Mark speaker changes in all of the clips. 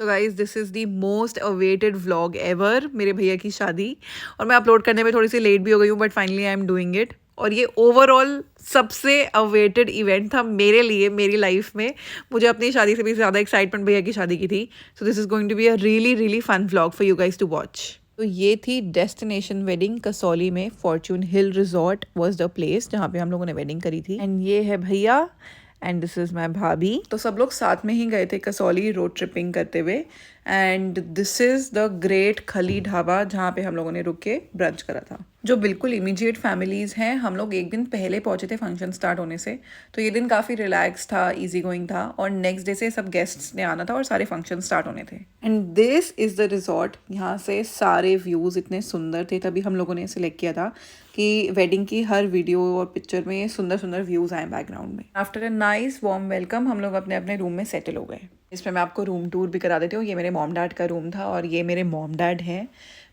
Speaker 1: Guys this is the most awaited vlog ever, मेरे भैया की शादी। और मैं अपलोड करने में थोड़ी सी लेट भी हो गई हूँ, but finally I am doing it. और ये ओवरऑल सबसे अवेटेड इवेंट था मेरे लिए, मेरी लाइफ में। मुझे अपनी शादी से भी ज़्यादा एक्साइटमेंट भैया की शादी की थी। So this is going to be a really really fun vlog for you guys to watch. तो ये थी डेस्टिनेशन वेडिंग कसौली में। Fortune Hill resort was the place जहाँ पे हम लोगों ने वेडिंग करी थी। एंड ये है भैया एंड दिस इज़ माई भाभी। तो सब लोग साथ में ही गए थे कसौली रोड ट्रिपिंग करते हुए। And this is the great खली ढाबा जहाँ पे हम लोगों ने रुक के ब्रंच करा था। जो बिल्कुल इमीडिएट फैमिलीज़ हैं, हम लोग एक दिन पहले पहुँचे थे फंक्शन स्टार्ट होने से। तो ये दिन काफ़ी रिलैक्स था, इजी गोइंग था। और नेक्स्ट डे से सब गेस्ट्स ने आना था और सारे फंक्शन स्टार्ट होने थे। And this is the resort. यहाँ से सारे व्यूज़ इतने सुंदर थे, तभी हम लोगों ने सिलेक्ट किया था कि वेडिंग की हर वीडियो और पिक्चर में सुंदर सुंदर व्यूज़ आए बैकग्राउंड में। After a nice warm welcome हम लोग अपने अपने रूम में सेटल हो गए। इसमें मैं आपको रूम टूर भी करा देती हूँ। ये मेरे मॉम डैड का रूम था और ये मेरे मॉम डैड हैं।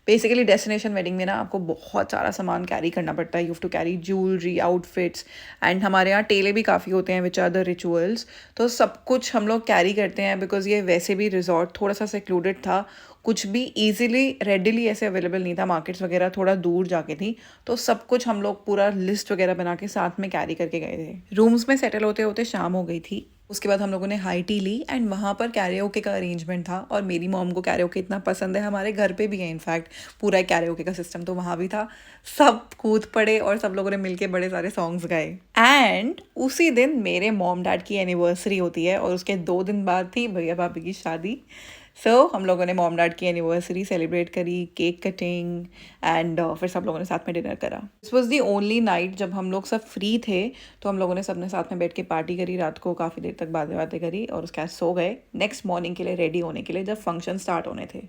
Speaker 1: बेसिकली डेस्टिनेशन वेडिंग में ना आपको बहुत सारा सामान कैरी करना पड़ता है। You have to carry jewellery, outfits, and हमारे यहाँ टेले भी काफ़ी होते हैं विच आर द रिचुअल्स। तो सब कुछ हम लोग कैरी करते हैं बिकॉज ये वैसे भी रिजॉर्ट थोड़ा सा सेक्लूडेड था। कुछ भी ईजिली रेडिली ऐसे अवेलेबल नहीं था, मार्केट्स वगैरह थोड़ा दूर जाके थी। तो सब कुछ हम लोग पूरा लिस्ट वगैरह बना के साथ में कैरी करके गए थे। रूम्स में सेटल होते होते शाम हो गई थी। उसके बाद हम लोगों ने हाई टी ली एंड वहाँ पर कैरियोके का अरेंजमेंट था। और मेरी मॉम को कैरियोके इतना पसंद है, हमारे घर पे भी है इनफैक्ट पूरा कैरियोके का सिस्टम, तो वहाँ भी था। सब कूद पड़े और सब लोगों ने मिलके बड़े सारे सॉन्ग्स गाए। एंड उसी दिन मेरे मॉम डैड की एनिवर्सरी होती है और उसके 2 दिन बाद थी भैया भाभी की शादी। हम लोगों ने मॉम डैड की एनिवर्सरी सेलिब्रेट करी, केक कटिंग एंड फिर सब लोगों ने साथ में डिनर करा। This was the only night जब हम लोग सब फ्री थे। तो हम लोगों ने सबने साथ में बैठ के पार्टी करी, रात को काफ़ी देर तक बातें करी और उसके बाद सो गए नेक्स्ट मॉर्निंग के लिए रेडी होने के लिए जब फंक्शन स्टार्ट होने थे।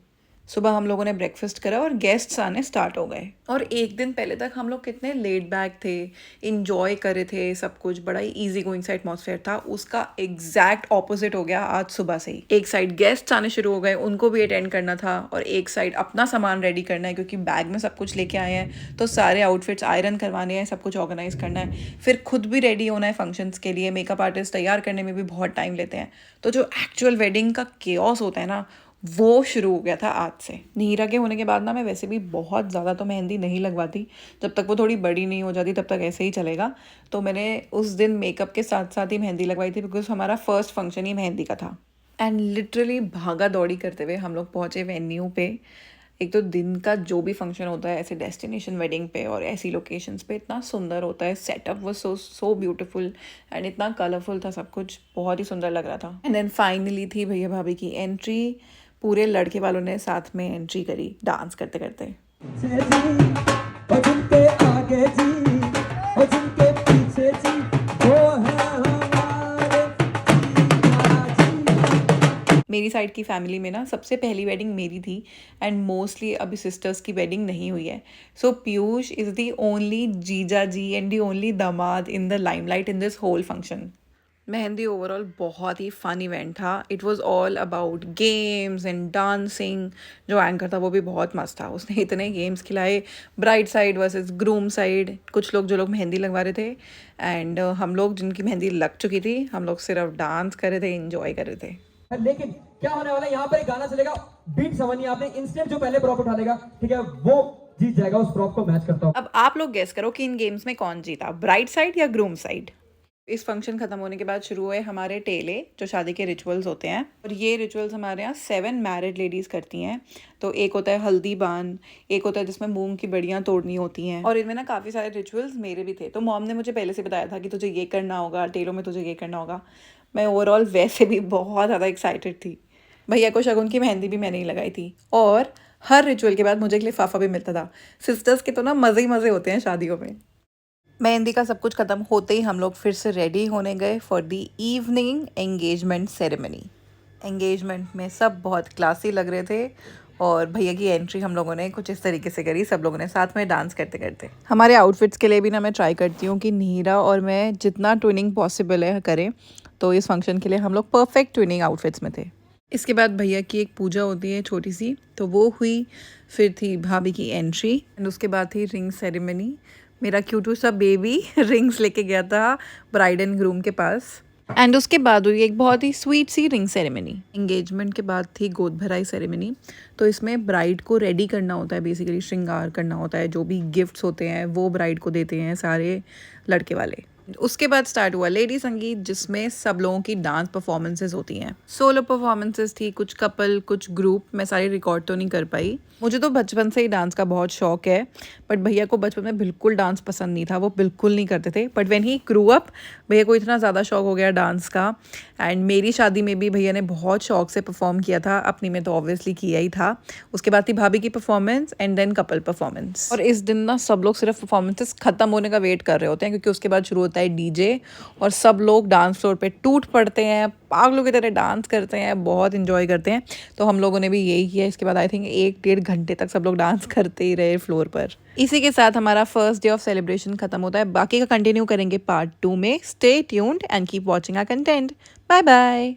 Speaker 1: सुबह हम लोगों ने ब्रेकफास्ट करा और गेस्ट्स आने स्टार्ट हो गए। और एक दिन पहले तक हम लोग कितने लेड बैक थे, इंजॉय कर रहे थे सब कुछ, बड़ा ही ईजी गोइंग सा एटमॉस्फेयर था। उसका एग्जैक्ट ऑपोजिट हो गया आज सुबह से ही। एक साइड गेस्ट्स आने शुरू हो गए, उनको भी अटेंड करना था, और एक साइड अपना सामान रेडी करना है क्योंकि बैग में सब कुछ लेके आए हैं। तो सारे आउटफिट्स आयरन करवाने हैं, सब कुछ ऑर्गेनाइज करना है, फिर खुद भी रेडी होना है फंक्शंस के लिए। मेकअप आर्टिस्ट तैयार करने में भी बहुत टाइम लेते हैं। तो जो एक्चुअल वेडिंग का केओस होता है ना, वो शुरू हो गया था आज से। नीरा के होने के बाद ना मैं वैसे भी बहुत ज़्यादा तो मेहंदी नहीं लगवाती, जब तक वो थोड़ी बड़ी नहीं हो जाती तब तक ऐसे ही चलेगा। तो मैंने उस दिन मेकअप के साथ साथ ही मेहंदी लगवाई थी बिकॉज हमारा फर्स्ट फंक्शन ही मेहंदी का था। एंड लिटरली भागा दौड़ी करते हुए हम लोग पहुँचे वेन्यू पे। एक तो दिन का जो भी फंक्शन होता है ऐसे डेस्टिनेशन वेडिंग पे और ऐसी लोकेशंस पे इतना सुंदर होता है। सेटअप वो सो ब्यूटीफुल एंड इतना कलरफुल था, सब कुछ बहुत ही सुंदर लग रहा था। एंड देन फाइनली थी भैया भाभी की एंट्री। पूरे लड़के वालों ने साथ में एंट्री करी डांस करते करते। मेरी साइड की फैमिली में ना सबसे पहली वेडिंग मेरी थी एंड मोस्टली अभी सिस्टर्स की वेडिंग नहीं हुई है। So Piyush is the only जीजा जी एंड दी ओनली दामाद in the limelight in this whole function. Mehndi overall बहुत ही फन इवेंट था। It was all about games and dancing. जो एंकर था वो भी बहुत मस्त था, उसने इतने गेम्स खिलाए। Bride side versus groom side, कुछ लोग जो लोग मेहंदी लगवा रहे थे एंड हम लोग जिनकी मेहंदी लग चुकी थी, हम लोग सिर्फ डांस कर रहे थे, इंजॉय कर रहे थे।
Speaker 2: लेकिन क्या होने वाला है, यहाँ पर एक गाना चलेगा, बीट समझनी आपने, इंस्टेंट जो पहले प्रॉप उठा लेगा, ठीक है, वो जीत जाएगा। उस प्रॉप को मैच करता हूँ।
Speaker 1: अब आप लोग गेस करो कि इन गेम्स में कौन जीता, ब्राइड साइड या ग्रूम साइड। इस फंक्शन खत्म होने के बाद शुरू हुए हमारे टेले, जो शादी के रिचुअल्स होते हैं। और ये रिचुअल्स हमारे यहाँ 7 मैरिड लेडीज़ करती हैं। तो एक होता है हल्दी बान, एक होता है जिसमें मूंग की बड़ियाँ तोड़नी होती हैं, और इनमें ना काफ़ी सारे रिचुअल्स मेरे भी थे। तो मॉम ने मुझे पहले से बताया था कि तुझे ये करना होगा, टेलों में तुझे ये करना होगा। मैं ओवरऑल वैसे भी बहुत ज़्यादा एक्साइटेड थी। भैया को शगुन की मेहंदी भी मैंने ही लगाई थी और हर रिचुअल के बाद मुझे एक लिफाफा भी मिलता था। सिस्टर्स के तो ना मज़े ही मज़े होते हैं शादियों में। मेहंदी का सब कुछ ख़त्म होते ही हम लोग फिर से रेडी होने गए for the evening engagement ceremony. Engagement में सब बहुत क्लासी लग रहे थे और भैया की एंट्री हम लोगों ने कुछ इस तरीके से करी, सब लोगों ने साथ में डांस करते करते। हमारे आउटफिट्स के लिए भी ना मैं ट्राई करती हूँ कि नीरा और मैं जितना ट्विनिंग पॉसिबल है करें। तो इस फंक्शन के लिए हम लोग परफेक्ट ट्विनिंग आउटफिट्स में थे। इसके बाद भैया की एक पूजा होती है छोटी सी, तो वो हुई। फिर थी भाभी की एंट्री एंड उसके बाद थी रिंग सेरेमनी। मेरा क्यूटू सा बेबी रिंग्स लेके गया था ब्राइड एंड ग्रूम के पास। एंड उसके बाद हुई एक बहुत ही स्वीट सी रिंग सेरेमनी। एंगेजमेंट के बाद थी गोद भराई सेरेमनी। तो इसमें ब्राइड को रेडी करना होता है, बेसिकली श्रृंगार करना होता है, जो भी गिफ्ट्स होते हैं वो ब्राइड को देते हैं सारे लड़के वाले। उसके बाद स्टार्ट हुआ लेडी संगीत, जिसमें सब लोगों की डांस परफॉर्मेंसेज होती हैं। सोलो परफॉर्मेंसेज थी, कुछ कपल कुछ ग्रुप। मैं सारी रिकॉर्ड तो नहीं कर पाई। मुझे तो बचपन से ही डांस का बहुत शौक है, बट भैया को बचपन में बिल्कुल डांस पसंद नहीं था, वो बिल्कुल नहीं करते थे। But when he grew up, भैया को इतना ज़्यादा शौक हो गया डांस का। एंड मेरी शादी में भी भैया ने बहुत शौक से परफॉर्म किया था, अपनी में तो ऑब्वियसली किया ही था। उसके बाद थी भाभी की performance and then couple performance. और इस दिन ना सब लोग सिर्फ परफॉर्मेंसेस खत्म होने का वेट कर रहे होते हैं, क्योंकि उसके बाद शुरू होता है डीजे और सब लोग डांस फ्लोर पे टूट पड़ते हैं, पागलों की तरह डांस करते हैं, बहुत इंजॉय करते हैं। तो हम लोगों ने भी यही किया। इसके बाद आई थिंक 1-1.5 घंटे तक सब लोग डांस करते ही रहे फ्लोर पर। इसी के साथ हमारा फर्स्ट डे ऑफ सेलिब्रेशन खत्म होता है। बाकी का कंटिन्यू करेंगे पार्ट 2 में। Stay tuned and keep watching our content. Bye bye.